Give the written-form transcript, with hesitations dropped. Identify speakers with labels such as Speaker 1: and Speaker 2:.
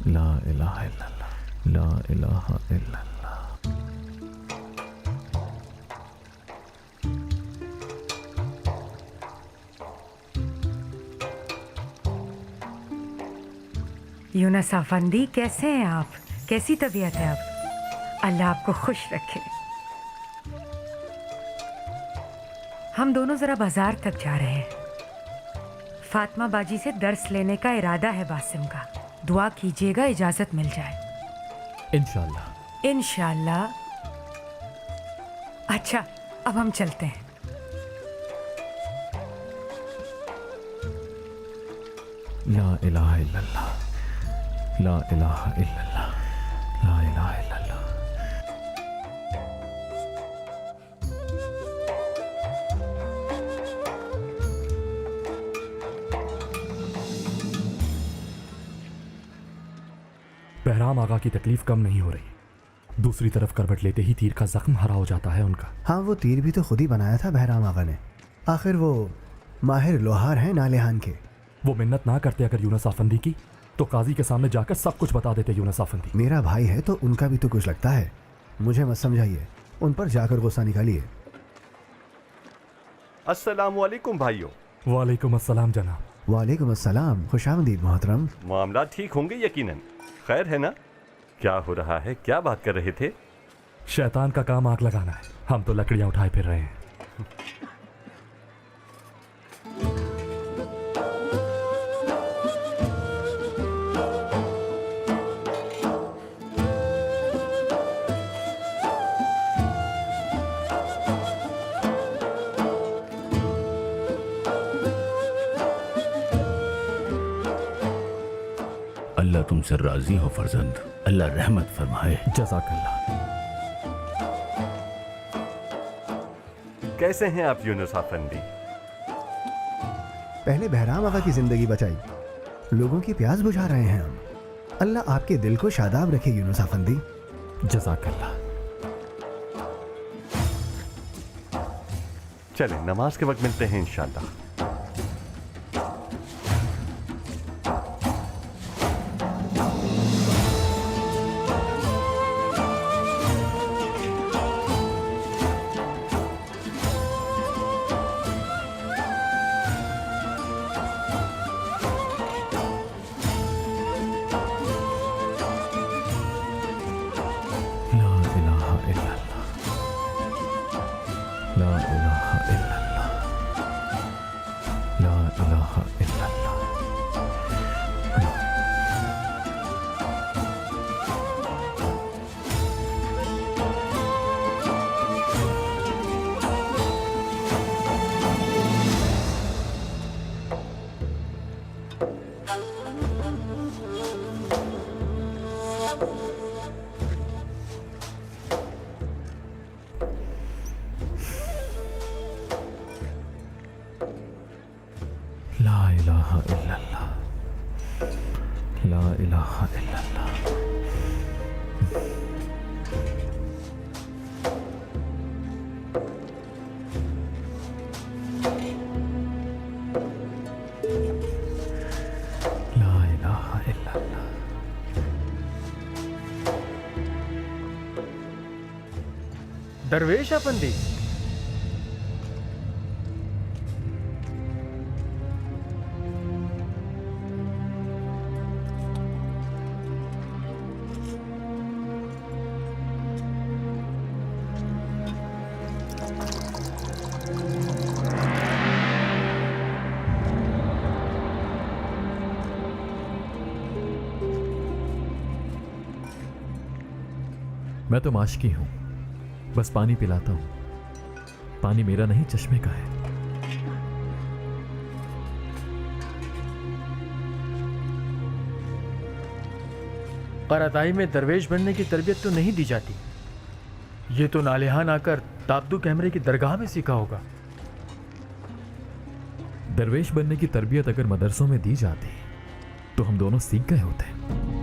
Speaker 1: ला इलाहा इल्लल्लाह, ला इलाहा इल्लल्लाह।
Speaker 2: यूनुस अफंदी, कैसे हैं आप? कैसी तबीयत है अब? अल्लाह आपको खुश रखे। हम दोनों जरा बाजार तक जा रहे हैं। फातिमा बाजी से दर्स लेने का इरादा है बासिम का। दुआ कीजिएगा इजाजत मिल जाए।
Speaker 1: इंशाअल्लाह।
Speaker 2: इंशाअल्लाह। अच्छा, अब हम चलते हैं।
Speaker 1: ला इलाहा इल्लल्लाह, ला इलाहा इल्लल्लाह, ला इलाहा इल्लल्लाह।
Speaker 3: बहराम आगा की तकलीफ कम नहीं हो रही। दूसरी तरफ करवट लेते ही तीर का जख्म हरा हो जाता है उनका।
Speaker 4: हाँ, वो तीर भी तो खुद ही बनाया था बहराम आगा ने। आखिर वो माहिर लोहार हैं नालेहान के।
Speaker 3: वो मिन्नत ना करते अगर यूनुस अफंदी की, तो काजी के सामने जाकर सब कुछ बता देते यूनुस अफंदी।
Speaker 4: मेरा भाई है तो उनका भी तो कुछ लगता है। मुझे मत समझाइए, उन पर जाकर गुस्सा निकालिए।
Speaker 5: अस्सलामुअलैकुम भाइयों।
Speaker 3: वालेकुम अस्सलाम जनाब।
Speaker 4: वालेकुम अस्सलाम, खुशामदीद मोहतरम।
Speaker 5: मामला ठीक होंगे यकीनन। खैर है ना? क्या हो रहा है? क्या बात कर रहे थे?
Speaker 3: शैतान का काम आग लगाना है। हम तो लकड़ियां उठाए फिर रहे हैं।
Speaker 6: अल्लाह तुमसे राजी हो फर्जंद, अल्लाह रहमत फरमाए।
Speaker 1: जज़ाकल्लाह।
Speaker 5: कैसे हैं आप यूनुस अफंदी?
Speaker 4: पहले बहराम आगा की जिंदगी बचाई, लोगों की प्यास बुझा रहे हैं हम। अल्लाह आपके दिल को शादाब रखे यूनुस अफंदी।
Speaker 1: जज़ाकल्लाह।
Speaker 5: चलें, नमाज के वक्त मिलते हैं इंशाअल्लाह।
Speaker 1: ला इलाहा इल्लल्लाह, ला इलाहा इल्लल्लाह, ला इलाहा इल्लल्लाह। ला इलाहा इल्लल्लाह, ला इलाहा इल्लल्लाह। ला इलाहा इल्लल्लाह।
Speaker 7: दरवेश अफंदी,
Speaker 1: मैं तो माशकी हूं, बस पानी पिलाता हूं। पानी मेरा नहीं, चश्मे का है।
Speaker 7: कराताई में दरवेश बनने की तरबियत तो नहीं दी जाती। ये तो नालेहान आकर ताब्दू कैमरे की दरगाह में सीखा होगा।
Speaker 1: दरवेश बनने की तरबियत अगर मदरसों में दी जाती तो हम दोनों सीख गए होते।